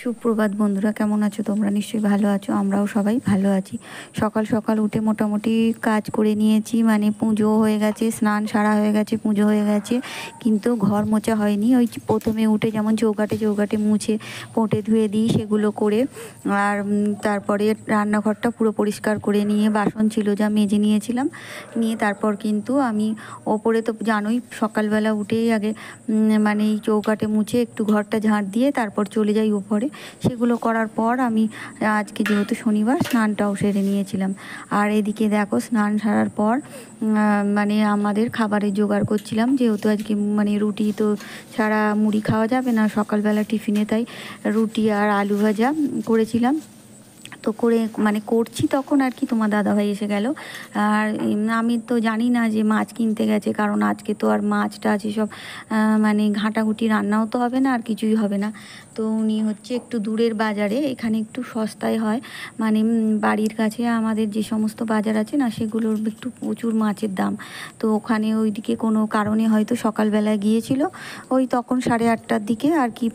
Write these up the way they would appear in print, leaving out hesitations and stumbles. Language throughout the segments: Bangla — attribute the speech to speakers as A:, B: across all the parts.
A: সুপ্রভাত বন্ধুরা, কেমন আছো তোমরা? নিশ্চয়ই ভালো আছো, আমরাও সবাই ভালো আছি। সকাল সকাল উঠে মোটামুটি কাজ করে নিয়েছি, মানে পুজো হয়ে গেছে, স্নান সারা হয়ে গেছে, পুজো হয়ে গেছে, কিন্তু ঘর মোছা হয়নি। ওই প্রথমে উঠে যেমন চৌকাটে মুছে পোঁটে ধুয়ে দিই, সেগুলো করে আর তারপরে রান্নাঘরটা পুরো পরিষ্কার করে নিয়ে বাসন ছিল যা মেজে নিয়েছিলাম, নিয়ে তারপর কিন্তু আমি ওপরে তো জানোই সকালবেলা উঠেই আগে মানে এই চৌকাটে মুছে একটু ঘরটা ঝাঁট দিয়ে তারপর চলে যাই উপরে। সেগুলো করার পর আমি আজকে যেহেতু শনিবার, স্নানটাও সেরে নিয়েছিলাম। আর এদিকে দেখো, স্নান সারার পর মানে আমাদের খাবারের জোগাড় করছিলাম, যেহেতু আজকে মানে রুটি তো ছাড়া মুড়ি খাওয়া যাবে না সকালবেলা টিফিনে, তাই রুটি আর আলু ভাজা করেছিলাম। তো করে মানে করছি তখন আর কি তোমার দাদাভাই এসে গেল। আর আমি তো জানি না যে মাছ কিনতে গেছে, কারণ আজকে তো আর মাছ টাছ এসব মানে ঘাঁটাঘুটি রান্নাও তো হবে না আর কিছুই হবে না। তো উনি হচ্ছে একটু দূরের বাজারে, এখানে একটু সস্তায় হয়, মানে বাড়ির কাছে আমাদের যে সমস্ত বাজার আছে না, সেগুলোর একটু প্রচুর মাছের দাম। তো ওখানে ওইদিকে কোনো কারণে হয়তো সকালবেলায় গিয়েছিল, ওই তখন 8:30টার দিকে আর কি,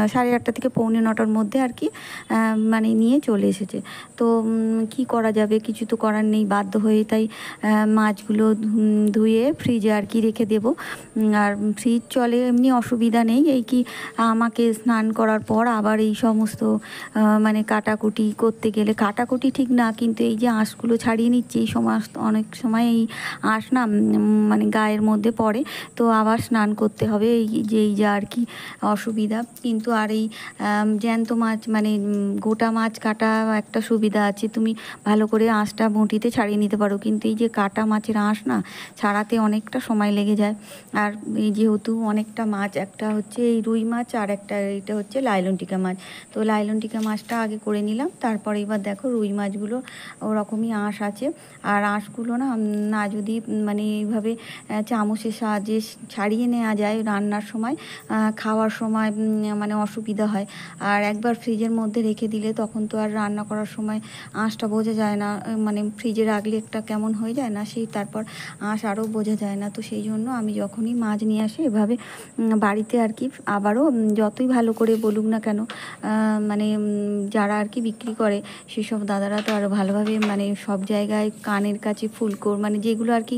A: 8:30 থেকে 8:45টার মধ্যে আর কি মানে নিয়ে চলে এসেছে। তো কি করা যাবে, কিছু তো করার নেই, বাধ্য হয়ে তাই মাছগুলো ধুয়ে ফ্রিজে আর কি রেখে দেব। আর ফ্রিজ চলে, এমনি অসুবিধা নেই। এই কি আমাকে স্নান করার পর আবার এই সমস্ত মানে কাটাকুটি করতে গেলে, কাটাকুটি ঠিক না, কিন্তু এই যে আঁশগুলো ছাড়িয়ে নিচ্ছে, এই সময় অনেক সময় এই আঁশ না মানে গায়ের মধ্যে পড়ে, তো আবার স্নান করতে হবে, এই যা আর কি অসুবিধা। কিন্তু আর এই জ্যান্ত মাছ মানে গোটা মাছ কাটা একটা সুবিধা আছে, তুমি ভালো করে আঁশটা বঁটিতে ছাড়িয়ে নিতে পারো, কিন্তু এই যে কাটা মাছের আঁশ না ছাড়াতে অনেকটা সময় লেগে যায়। আর এই যেহেতু অনেকটা মাছ, একটা হচ্ছে এই রুই মাছ আর একটা এইটা হচ্ছে লাইলনটিকা মাছ, তো লাইলনটিকা মাছটা আগে করে নিলাম, তারপরে এবার দেখো রুই মাছগুলো ওরকমই আঁশ আছে। আর আঁশগুলো না না যদি মানে এইভাবে চামচের সাহায্যে ছাড়িয়ে নেওয়া যায় রান্নার সময়, খাওয়ার সময় মানে অসুবিধা হয়। আর একবার ফ্রিজের মধ্যে রেখে দিলে তখন তো আর রান্না করার সময় আঁশটা বোঝা যায় না, মানে ফ্রিজে রাখলে একটা কেমন হয়ে যায় না, সেই তারপর আঁশ আরও বোঝা যায় না। তো সেই জন্য আমি যখনই মাছ নিয়ে আসি এভাবে বাড়িতে আর কি, আবারও যতই ভালো করে বলুক না কেন, মানে যারা আর কি বিক্রি করে সেসব দাদারা তো আরও ভালোভাবে মানে সব জায়গায় কানের কাছে ফুলকোর মানে যেগুলো আর কি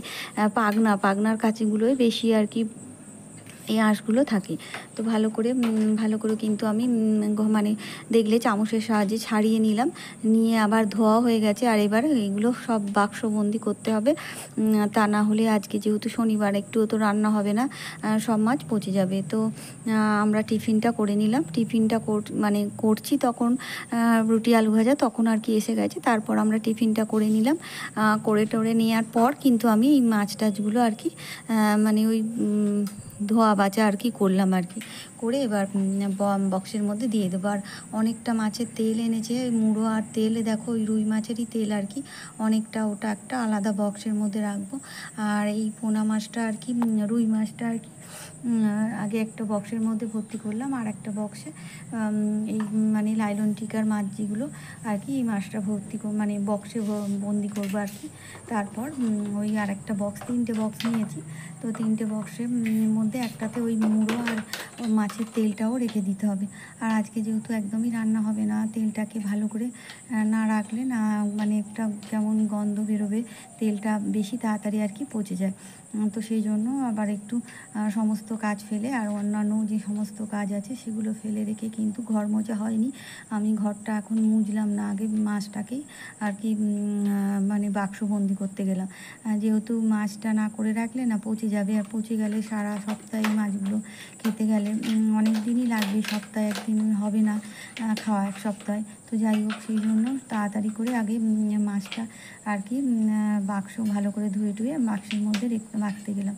A: পাগনার কাছেগুলোই বেশি আর কি এই আঁশগুলো থাকে। তো ভালো করে কিন্তু আমি মানে দেখলে চামচের সাহায্যে ছাড়িয়ে নিলাম, নিয়ে আবার ধোয়া হয়ে গেছে। আর এবার এইগুলো সব বাক্সবন্দি করতে হবে, তা না হলে আজকে যেহেতু শনিবার একটুও তো রান্না হবে না, সব মাছ পচে যাবে। তো আমরা টিফিনটা করে নিলাম, টিফিনটা মানে করছি তখন রুটি আলু ভাজা তখন আর কি এসে গেছে, তারপর আমরা টিফিনটা করে নিলাম। করে টোরে নেওয়ার পর কিন্তু আমি এই মাছ টাছগুলো আর কি মানে ওই ধোয়া বাছা আর কি করলাম আর কি, করে এবার বক্সের মধ্যে দিয়ে দেবো। আর অনেকটা মাছের তেল এনেছে, মুড়ো আর তেল, দেখো ওই রুই মাছেরই তেল আর কি অনেকটা, ওটা একটা আলাদা বক্সের মধ্যে রাখবো। আর এই পোনা মাছটা আর কি, রুই মাছটা আর কি আগে একটা বক্সের মধ্যে ভর্তি করলাম, আর একটা বক্সে এই মানে লাইলনটিকার মাছ যেগুলো আর কি এই মাছটা ভর্তি মানে বক্সে বন্দি করবো আর কি। তারপর ওই আর একটা বক্স, 3টে বক্স নিয়েছি, তো 3টে বক্সের মধ্যে একটাতে ওই মুড়ো আর মাছের তেলটাও রেখে দিতে হবে। আর আজকে যেহেতু একদমই রান্না হবে না, তেলটাকে ভালো করে না রাখলে না মানে একটা কেমন গন্ধ বেরোবে, তেলটা বেশি তাড়াতাড়ি আর কি পচে যায়। তো সেই জন্য আবার একটু সমস্ত কাজ ফেলে আর অন্যান্য যে সমস্ত কাজ আছে সেগুলো ফেলে রেখে কিন্তু ঘর মোছা হয়নি। আমি ঘরটা এখন মুছলাম না, আগে মাছটাকেই আর কি মানে বাক্সবন্দি করতে গেলাম, যেহেতু মাছটা না করে রাখলে না পচে যাবে, আর পচে গেলে সারা সপ্তাহে মাছগুলো খেতে গেলে অনেক দিনই লাগবে, সপ্তাহে একদিন হবে না খাওয়া, এক সপ্তাহে। তো যাই হোক, সেই জন্য তাড়াতাড়ি করে আগে মাছটা আর কি বাক্স ভালো করে ধুয়ে বাক্সের মধ্যে রাখতে গেলাম।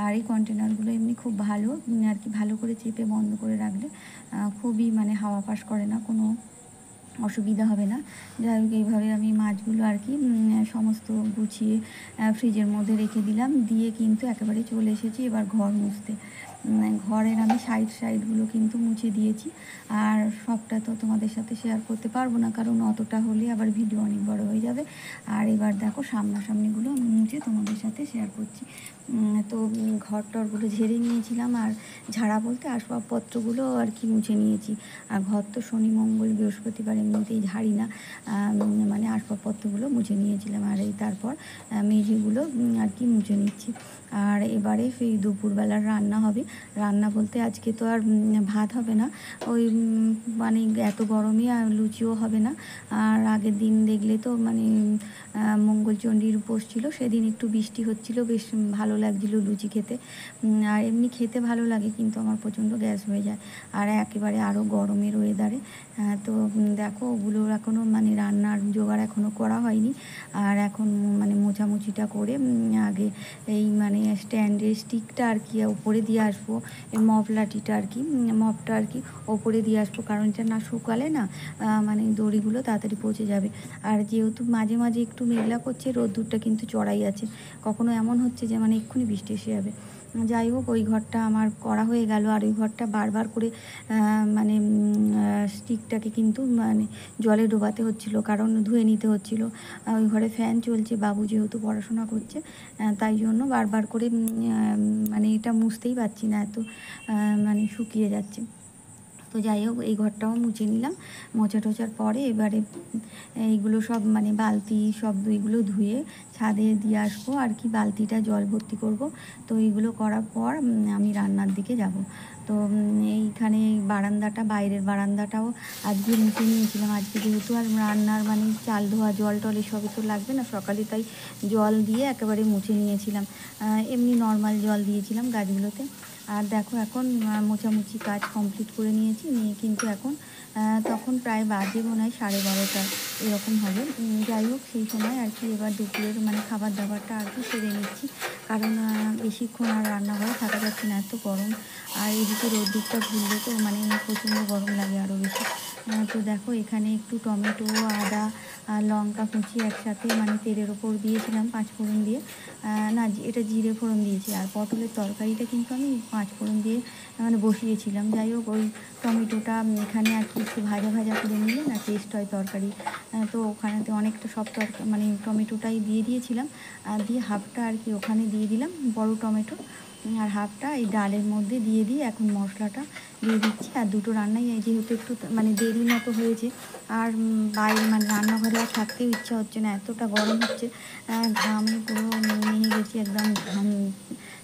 A: আর এই কন্টেনারগুলো এমনি খুব ভালো আর কি, ভালো করে চেপে বন্ধ করে রাখলে খুবই মানে হাওয়া পাস করে না, কোনো অসুবিধা হবে না। যাই হোক, এইভাবে আমি মাছগুলো আর কি সমস্ত গুছিয়ে ফ্রিজের মধ্যে রেখে দিলাম, দিয়ে কিন্তু একেবারে চলে এসেছি এবার ঘর মুছতে। ঘরের আমি সাইডগুলো কিন্তু মুছে দিয়েছি। আর সবটা তো তোমাদের সাথে শেয়ার করতে পারবো না, কারণ অতটা হলে আবার ভিডিও অনেক বড় হয়ে যাবে। আর এবার দেখো সামনাসামনিগুলো আমি মুছে তোমাদের সাথে শেয়ার করছি। তো ঘর টরগুলো ঝেড়ে নিয়েছিলাম, আর ঝাড়া বলতে আসবাবপত্রগুলো আর কি মুছে নিয়েছি। আর ঘর তো শনি মঙ্গল বৃহস্পতিবার এমনিতেই ঝাড়ি না, মানে আসবাবপত্রগুলো মুছে নিয়েছিলাম। আর এই তারপর মেঝেগুলো আর কি মুছে নিচ্ছি। আর এবারে সেই দুপুরবেলার রান্না হবে। রান্না বলতে আজকে তো আর ভাত হবে না, ওই মানে এত গরমে আর লুচিও হবে না। আর আগের দিন দেখলে তো মানে মঙ্গলচণ্ডীর উপোস ছিল, সেদিন একটু বৃষ্টি হচ্ছিল, বেশ ভালো লাগছিলো লুচি খেতে। আর এমনি খেতে ভালো লাগে, কিন্তু আমার প্রচণ্ড গ্যাস হয়ে যায়। আর একেবারে আরও গরমের ওয়েদারে তো দেখো ওগুলোর এখনও মানে রান্নার জোগাড় এখনও করা হয়নি। আর এখন মানে মোছামুছিটা করে আগে এই মানে স্ট্যান্ডের স্টিকটা আর কি ওপরে দিয়ে আসবো, এই মপ লাঠিটা আর কি, মপটা আর কি ওপরে দিয়ে আসবো, কারণ এটা না শুকালে না মানে দড়িগুলো তাড়াতাড়ি পচে যাবে। আর যেহেতু মাঝে মাঝে একটু মেঘলা করছে, রোদ্দুরটা কিন্তু চড়াই আছে, কখনো এমন হচ্ছে যে মানে এক্ষুনি বৃষ্টি এসে যাবে। যাই হোক, ওই ঘরটা আমার করা হয়ে গেল। আর ওই ঘরটা বারবার করে মানে স্টিকটাকে কিন্তু মানে জলে ডোবাতে হচ্ছিলো, কারণ ধুয়ে নিতে হচ্ছিলো। ওই ঘরে ফ্যান চলছে, বাবু যেহেতু পড়াশোনা করছে, তাই জন্য বারবার করে মানে এটা মুছতেই পারছি না, এত মানে শুকিয়ে যাচ্ছে। তো যাই হোক, এই ঘরটাও মুছে নিলাম। মোছা টোছার পরে এবারে এইগুলো সব মানে বালতি সব এইগুলো ধুয়ে ছাদে দিয়ে আসবো আর কি, বালতিটা জল ভর্তি করব। তো এইগুলো করার পর আমি রান্নার দিকে যাব। তো এইখানে বারান্দাটা, বাইরের বারান্দাটাও আজকে মুছে নিয়েছিলাম। আজকে যেহেতু আর রান্নার মানে চাল ধোয়া জল টল এসবে তো লাগবে না সকালে, তাই জল দিয়ে একেবারে মুছে নিয়েছিলাম। এমনি নর্মাল জল দিয়েছিলাম গাছগুলোতে। আর দেখো এখন মোছামুছি কাজ কমপ্লিট করে নিয়েছি, নিয়ে কিন্তু এখন তখন প্রায় বাজে মনে হয় 12:30 এরকম হবে। যাই হোক, সেই সময় আর কি এবার দুপুরের মানে খাবার দাবারটা আর কি সেরে নিচ্ছি, কারণ বেশিক্ষণ আর রান্নাঘরে থাকা যাচ্ছে না, এত গরম। আর এদিকে রোদ্দুরটা ঘুরলে তো মানে প্রচণ্ড গরম লাগে আরও বেশি। তো দেখো এখানে একটু টমেটো, আদা আর লঙ্কা কুচি একসাথে মানে তেলের ওপর দিয়েছিলাম 5 ফোড়ন দিয়ে, না এটা জিরে ফোড়ন দিয়েছি। আর পটলের তরকারিটা কিন্তু আমি 5 ফোড়ন দিয়ে মানে বসিয়েছিলাম। যাই হোক, ওই টমেটোটা এখানে আর কি একটু ভাজা ভাজা করে নিলে না টেস্ট হয় তরকারি। তো ওখানেতে অনেকটা সব মানে টমেটোটাই দিয়ে দিয়েছিলাম, আর দিয়ে হাফটা আর কি ওখানে দিয়ে দিলাম বড় টমেটো, আর হাফটা এই ডালের মধ্যে দিয়ে এখন মশলাটা দিয়ে দিচ্ছি। আর দুটো রান্নাই যেহেতু একটু মানে দেরি মতো হয়েছে, আর বাইরে মানে রান্নাঘরে আর থাকতেও ইচ্ছা হচ্ছে না, এতটা গরম হচ্ছে, ঘামে পুরো নিয়ে গেছি একদম।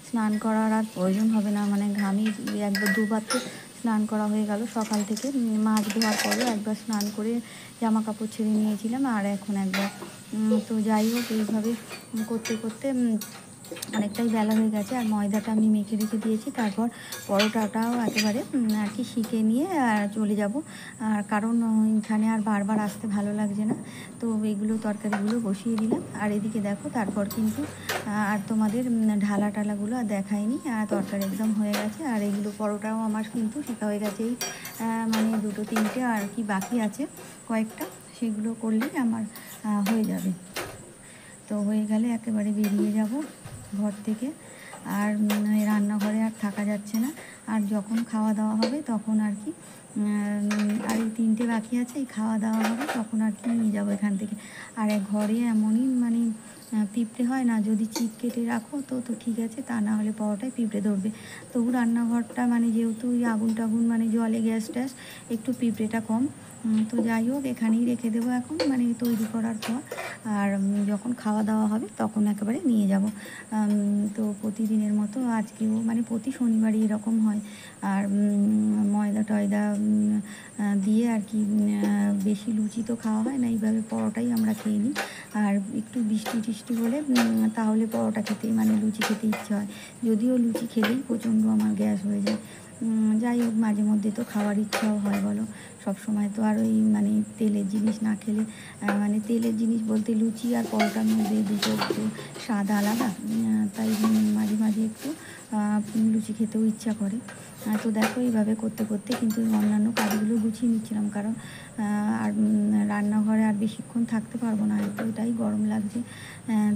A: স্নান করার আর প্রয়োজন হবে না, মানে ঘামে একবার দুবার তো স্নান করা হয়ে গেল সকাল থেকে। মাছ ধোয়ার পরেও একবার স্নান করে জামা কাপড় ছেড়ে নিয়েছিলাম, আর এখন একবার। তো যাই হোক, এইভাবে করতে করতে অনেকটাই বেলা হয়ে গেছে। আর ময়দাটা আমি মেখে রেখে দিয়েছি, তারপর পরোটাটাও একেবারে আর কি শিখে নিয়ে চলে যাব। আর কারণ এখানে আর বারবার আসতে ভালো লাগছে না, তো এইগুলো তরকারিগুলো বসিয়ে দিলাম। আর এদিকে দেখো তারপর কিন্তু আর তোমাদের ঢালা টালাগুলো আর দেখায়নি, আর তরকারি একদম হয়ে গেছে। আর এইগুলো পরোটাও আমার কিন্তু শেখা হয়ে গেছে, এই মানে 2-3টে আর কি বাকি আছে কয়েকটা, সেগুলো করলেই আমার হয়ে যাবে। তো হয়ে গেলে একেবারে বেরিয়ে যাব ঘর থেকে। আর রান্নাঘরে আর থাকা যাচ্ছে না। আর যখন খাওয়া দাওয়া হবে তখন আর কি আর এই 3টে বাকি আছে, এই খাওয়া দাওয়া হবে তখন আর কি নিয়ে যাবো এখান থেকে। আর ঘরে এমনই মানে পিঁপড়ে হয় না, যদি চিপ কেটে রাখো তো তো ঠিক আছে, তা না হলে পরোটায় পিঁপড়ে ধরবে। তবু রান্নাঘরটা মানে যেহেতু ওই আগুন টাগুন মানে জলে গ্যাস ট্যাস, একটু পিঁপড়েটা কম। তো যাই হোক, এখানেই রেখে দেবো এখন মানে তৈরি করার পর। আর যখন খাওয়া দাওয়া হবে তখন একেবারে নিয়ে যাব। তো প্রতিদিনের মতো আজকেও মানে প্রতি শনিবারই এরকম হয়। আর ময়দা টয়দা দিয়ে আর কি বেশি লুচি তো খাওয়া হয় না, এইভাবে পরোটাই আমরা খেয়ে নিই। আর একটু বৃষ্টি টিষ্টি হলে তাহলে পরোটা খেতে মানে লুচি খেতে ইচ্ছে হয়, যদিও লুচি খেলেই প্রচণ্ড আমার গ্যাস হয়ে যায়। যাই হোক, মাঝে মধ্যে তো খাওয়ার ইচ্ছাও হয় বলো, সব সময় তো আর ওই মানে তেলের জিনিস না খেলে মানে তেলের জিনিস বলতে লুচি আর পরোটার মধ্যে দুটো একটু স্বাদ আলাদা, তাই মাঝে মাঝে একটু লুচি খেতেও ইচ্ছা করে। তো দেখো এইভাবে করতে করতে কিন্তু অন্যান্য কাজগুলো গুছিয়ে নিচ্ছিলাম, কারণ আর রান্নাঘরে আর বেশিক্ষণ থাকতে পারবো না, এতটাই গরম লাগছে।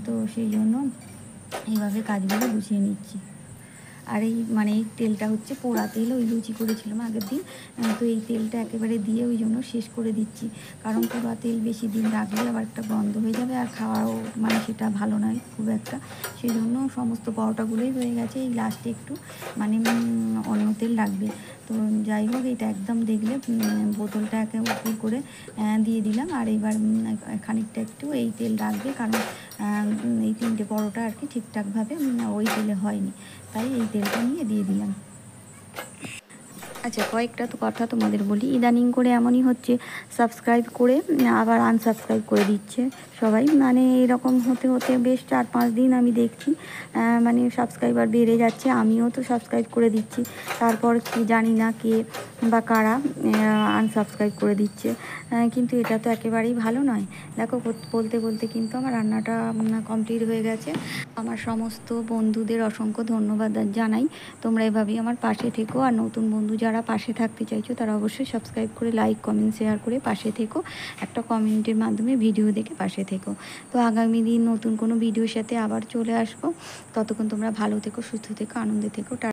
A: তো সেই জন্য এইভাবে কাজগুলো গুছিয়ে নিচ্ছি। আর এই মানে এই তেলটা হচ্ছে পোড়া তেল, ওই লুচি করেছিলাম আগের দিন। তো এই তেলটা একেবারে দিয়ে ওই জন্য শেষ করে দিচ্ছি, কারণ পোড়া তেল বেশি দিন রাখলে আবার একটা গন্ধ হয়ে যাবে, আর খাওয়াও মানে সেটা ভালো নয় খুব একটা। সেই জন্য সমস্ত পরোটাগুলোই হয়ে গেছে, এই লাস্টে একটু মানে অন্য তেল লাগবে। তো যাই হোক, এটা একদম দেখলে বোতলটা একে উপর করে দিয়ে দিলাম। আর এবার খানিকটা একটু এই তেল রাখবে, কারণ এই 3টে পরোটা আর কি ঠিকঠাকভাবে ওই তেলে হয়নি, তাই এই তেলটা নিয়ে দিয়ে দিলাম। আচ্ছা, কয়েকটা তো কথা তোমাদের বলি। ইদানিং করে এমনই হচ্ছে, সাবস্ক্রাইব করে আবার আনসাবস্ক্রাইব করে দিচ্ছে সবাই। মানে এরকম হতে হতে বেশ 4-5 দিন আমি দেখছি মানে সাবস্ক্রাইবার বেড়ে যাচ্ছে, আমিও তো সাবস্ক্রাইব করে দিচ্ছি, তারপর কি জানি না কে বা কারা আনসাবস্ক্রাইব করে দিচ্ছে। কিন্তু এটা তো একেবারেই ভালো নয়। দেখো, বলতে বলতে কিন্তু আমার রান্নাটা কমপ্লিট হয়ে গেছে। আমার সমস্ত বন্ধুদের অসংখ্য ধন্যবাদ জানাই, তোমরা এভাবেই আমার পাশে থেকো। আর নতুন বন্ধু যারা পাশে থাকতে চাইছো তারা অবশ্যই সাবস্ক্রাইব করে লাইক কমেন্ট শেয়ার করে পাশে থেকো, একটা কমেন্টের মাধ্যমে ভিডিও দেখে পাশে থেকো। তো আগামী দিন নতুন কোনো ভিডিওর সাথে আবার চলে আসবো। ততক্ষণ তোমরা ভালো থেকো, সুস্থ থেকো, আনন্দে থেকো।